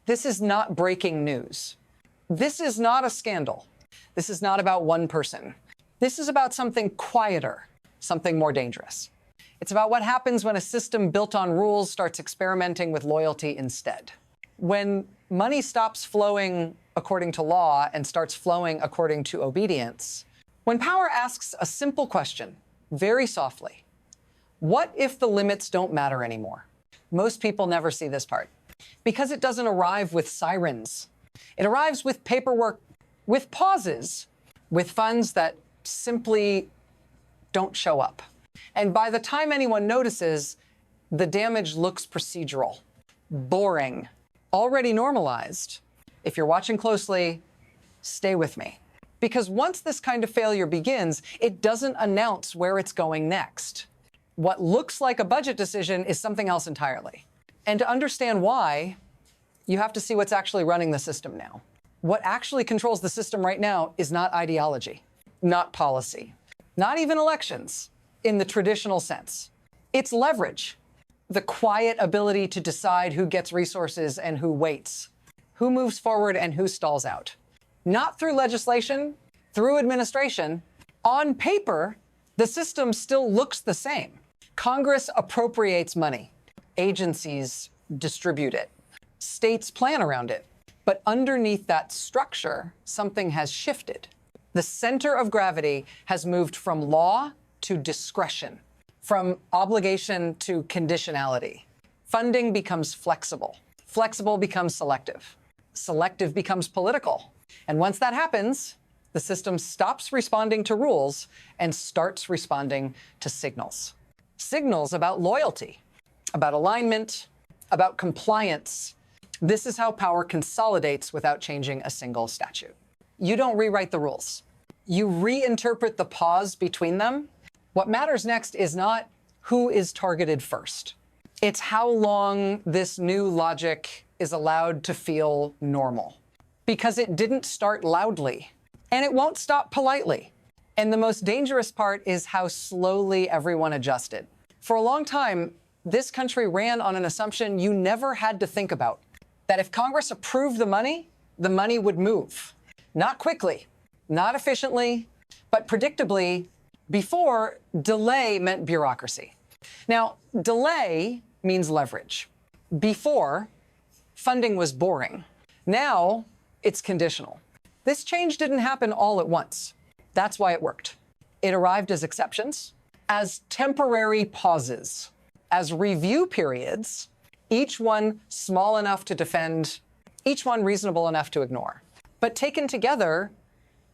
This is not breaking news. This is not a scandal. This is not about one person. This is about something quieter, something more dangerous. It's about what happens when a system built on rules starts experimenting with loyalty instead. When money stops flowing according to law and starts flowing according to obedience, when power asks a simple question, very softly, what if the limits don't matter anymore? Most people never see this part because it doesn't arrive with sirens. It arrives with paperwork, with pauses, with funds that simply don't show up. And by the time anyone notices, the damage looks procedural, boring, already normalized. If you're watching closely, stay with me. Because once this kind of failure begins, it doesn't announce where it's going next. What looks like a budget decision is something else entirely. And to understand why, you have to see what's actually running the system now. What actually controls the system right now is not ideology, not policy, not even elections in the traditional sense. It's leverage, the quiet ability to decide who gets resources and who waits, who moves forward and who stalls out. Not through legislation, through administration. On paper, the system still looks the same. Congress appropriates money. Agencies distribute it. States plan around it. But underneath that structure, something has shifted. The center of gravity has moved from law to discretion, from obligation to conditionality. Funding becomes flexible. Flexible becomes selective. Selective becomes political. And once that happens, the system stops responding to rules and starts responding to signals. Signals about loyalty, about alignment, about compliance. This is how power consolidates without changing a single statute. You don't rewrite the rules. You reinterpret the pause between them. What matters next is not who is targeted first. It's how long this new logic is allowed to feel normal. Because it didn't start loudly, and it won't stop politely. And the most dangerous part is how slowly everyone adjusted. For a long time, this country ran on an assumption you never had to think about, that if Congress approved the money would move. Not quickly, not efficiently, but predictably. Before, delay meant bureaucracy. Now, delay means leverage. Before, funding was boring. Now, it's conditional. This change didn't happen all at once. That's why it worked. It arrived as exceptions, as temporary pauses, as review periods, each one small enough to defend, each one reasonable enough to ignore. But taken together,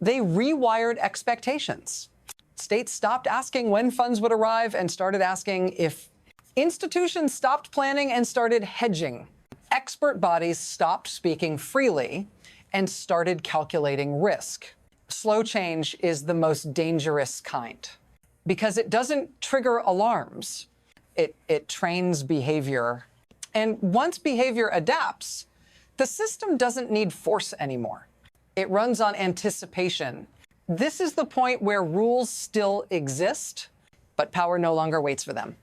they rewired expectations. States stopped asking when funds would arrive and started asking if. Institutions stopped planning and started hedging. Expert bodies stopped speaking freely and started calculating risk. Slow change is the most dangerous kind because it doesn't trigger alarms. It trains behavior. And once behavior adapts, the system doesn't need force anymore. It runs on anticipation. This is the point where rules still exist, but power no longer waits for them.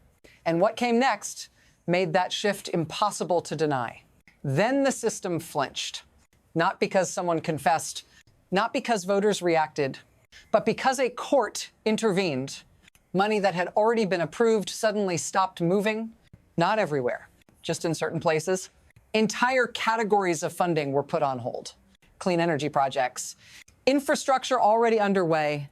And what came next made that shift impossible to deny. Then the system flinched, not because someone confessed, not because voters reacted, but because a court intervened. Money that had already been approved suddenly stopped moving, not everywhere, just in certain places. Entire categories of funding were put on hold. Clean energy projects, infrastructure already underway,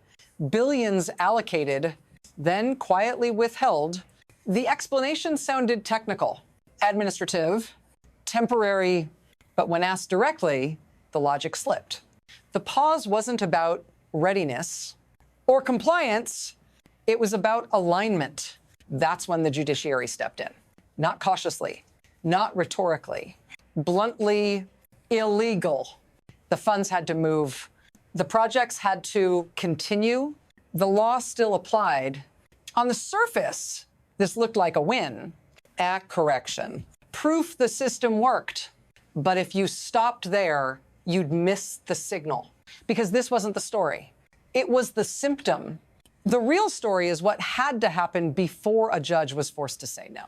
billions allocated, then quietly withheld. The explanation sounded technical, administrative, temporary, but when asked directly, the logic slipped. The pause wasn't about readiness or compliance. It was about alignment. That's when the judiciary stepped in. Not cautiously, not rhetorically, bluntly illegal. The funds had to move. The projects had to continue. The law still applied. On the surface, this looked like a win. Correction. Proof the system worked. But if you stopped there, you'd miss the signal. Because this wasn't the story. It was the symptom. The real story is what had to happen before a judge was forced to say no.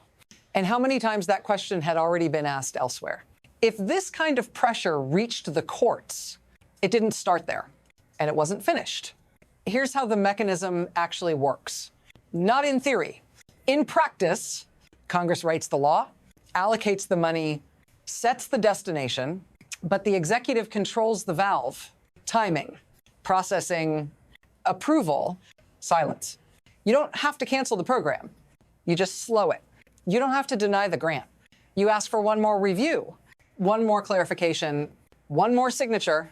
And how many times that question had already been asked elsewhere. If this kind of pressure reached the courts, it didn't start there, and it wasn't finished. Here's how the mechanism actually works. Not in theory. In practice, Congress writes the law, allocates the money, sets the destination, but the executive controls the valve, timing, processing, approval, silence. You don't have to cancel the program. You just slow it. You don't have to deny the grant. You ask for one more review, one more clarification, one more signature.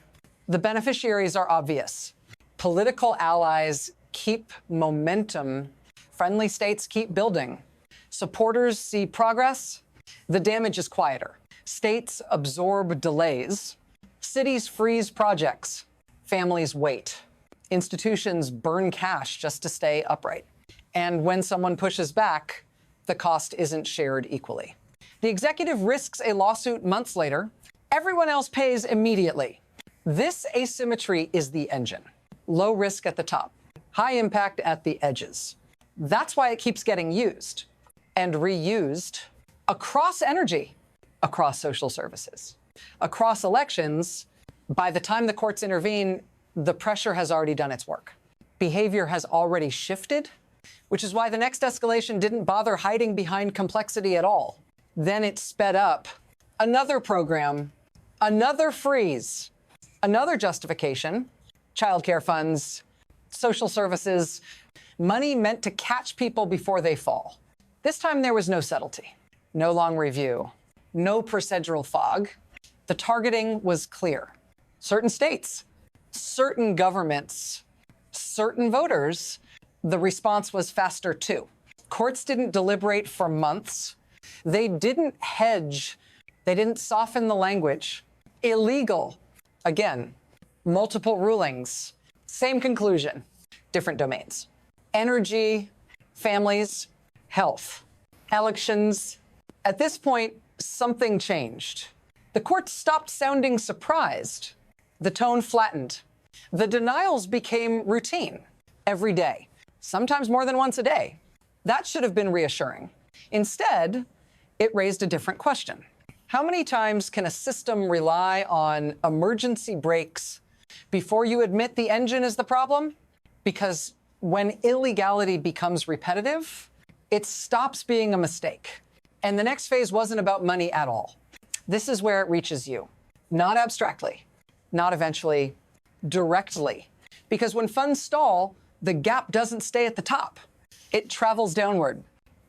The beneficiaries are obvious. Political allies keep momentum. Friendly states keep building. Supporters see progress. The damage is quieter. States absorb delays. Cities freeze projects. Families wait. Institutions burn cash just to stay upright. And when someone pushes back, the cost isn't shared equally. The executive risks a lawsuit months later. Everyone else pays immediately. This asymmetry is the engine. Low risk at the top, high impact at the edges. That's why it keeps getting used and reused across energy, across social services, across elections. By the time the courts intervene, the pressure has already done its work. Behavior has already shifted, which is why the next escalation didn't bother hiding behind complexity at all. Then it sped up another program, another freeze, another justification, childcare funds, social services, money meant to catch people before they fall. This time there was no subtlety, no long review, no procedural fog. The targeting was clear. Certain states, certain governments, certain voters, the response was faster too. Courts didn't deliberate for months. They didn't hedge. They didn't soften the language. Illegal. Again, multiple rulings. Same conclusion, different domains. Energy, families, health, elections. At this point, something changed. The courts stopped sounding surprised. The tone flattened. The denials became routine every day, sometimes more than once a day. That should have been reassuring. Instead, it raised a different question. How many times can a system rely on emergency brakes before you admit the engine is the problem? Because when illegality becomes repetitive, it stops being a mistake. And the next phase wasn't about money at all. This is where it reaches you. Not abstractly, not eventually, directly. Because when funds stall, the gap doesn't stay at the top. It travels downward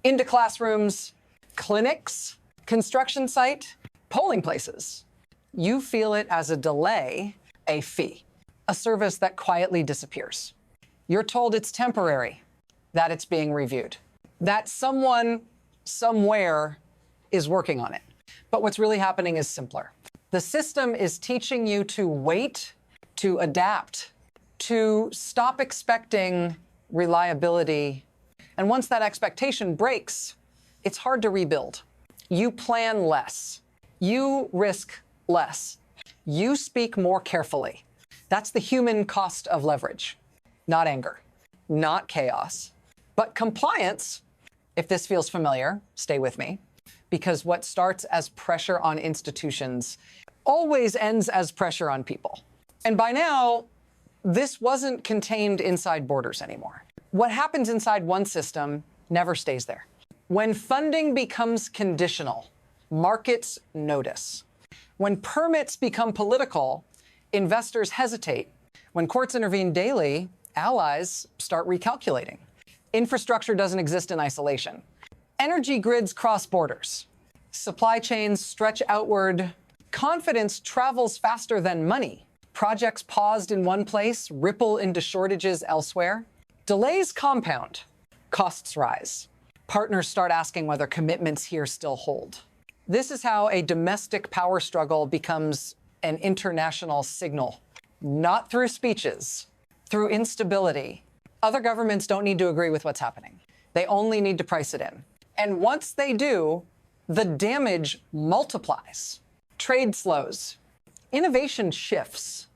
into classrooms, clinics, construction site, polling places. You feel it as a delay, a fee, a service that quietly disappears. You're told it's temporary, that it's being reviewed, that someone, somewhere is working on it. But what's really happening is simpler. The system is teaching you to wait, to adapt, to stop expecting reliability. And once that expectation breaks, it's hard to rebuild. You plan less. You risk less. You speak more carefully. That's the human cost of leverage. Not anger, not chaos, but compliance. If this feels familiar, stay with me, because what starts as pressure on institutions always ends as pressure on people. And by now, this wasn't contained inside borders anymore. What happens inside one system never stays there. When funding becomes conditional, markets notice. When permits become political, investors hesitate. When courts intervene daily, allies start recalculating. Infrastructure doesn't exist in isolation. Energy grids cross borders. Supply chains stretch outward. Confidence travels faster than money. Projects paused in one place ripple into shortages elsewhere. Delays compound. Costs rise. Partners start asking whether commitments here still hold. This is how a domestic power struggle becomes an international signal. Not through speeches, through instability. Other governments don't need to agree with what's happening. They only need to price it in. And once they do, the damage multiplies. Trade slows. Innovation shifts.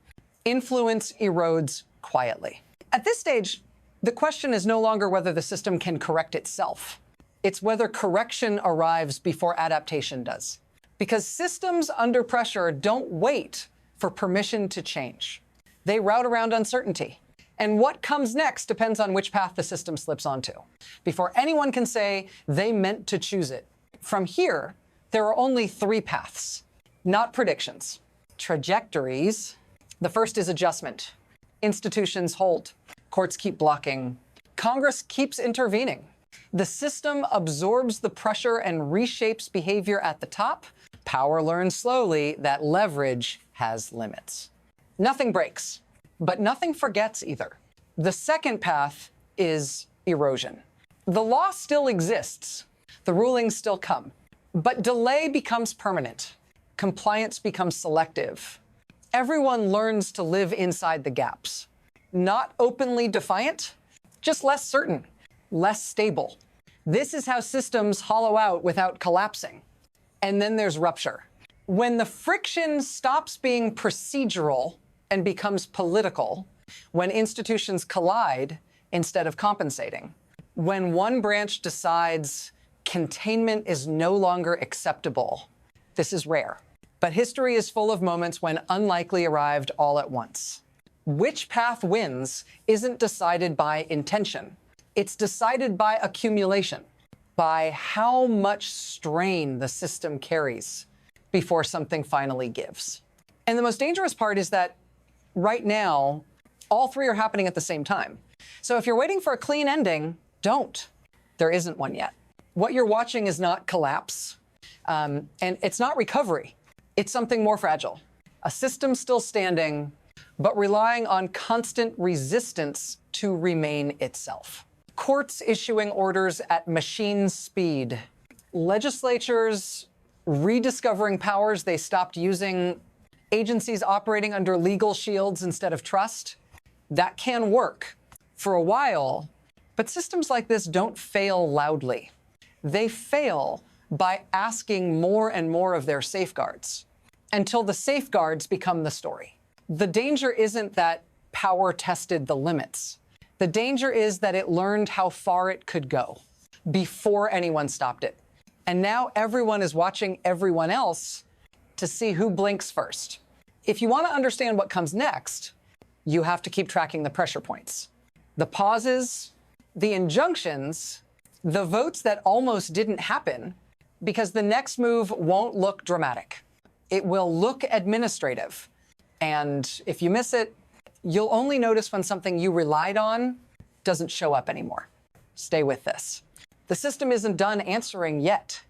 Influence erodes quietly. At this stage, the question is no longer whether the system can correct itself. It's whether correction arrives before adaptation does. because systems under pressure don't wait for permission to change. They route around uncertainty. And what comes next depends on which path the system slips onto, before anyone can say they meant to choose it. From here, there are only three paths, not predictions. Trajectories. The first is adjustment. Institutions hold. Courts keep blocking. Congress keeps intervening. The system absorbs the pressure and reshapes behavior at the top. Power learns slowly that leverage has limits. Nothing breaks, but nothing forgets either. The second path is erosion. The law still exists. The rulings still come. But delay becomes permanent. Compliance becomes selective. Everyone learns to live inside the gaps. Not openly defiant, just less certain, less stable. This is how systems hollow out without collapsing. And then there's rupture. When the friction stops being procedural and becomes political, when institutions collide instead of compensating, when one branch decides containment is no longer acceptable. This is rare. But history is full of moments when unlikely arrived all at once. Which path wins isn't decided by intention. It's decided by accumulation, by how much strain the system carries before something finally gives. And the most dangerous part is that right now, all three are happening at the same time. So if you're waiting for a clean ending, don't. There isn't one yet. What you're watching is not collapse, and it's not recovery. It's something more fragile. A system still standing, but relying on constant resistance to remain itself. Courts issuing orders at machine speed. Legislatures rediscovering powers they stopped using. Agencies operating under legal shields instead of trust. That can work for a while, but systems like this don't fail loudly. They fail by asking more and more of their safeguards until the safeguards become the story. The danger isn't that power tested the limits. The danger is that it learned how far it could go before anyone stopped it. And now everyone is watching everyone else to see who blinks first. If you want to understand what comes next, you have to keep tracking the pressure points. The pauses, the injunctions, the votes that almost didn't happen, because the next move won't look dramatic. It will look administrative. And if you miss it, you'll only notice when something you relied on doesn't show up anymore. Stay with this. The system isn't done answering yet.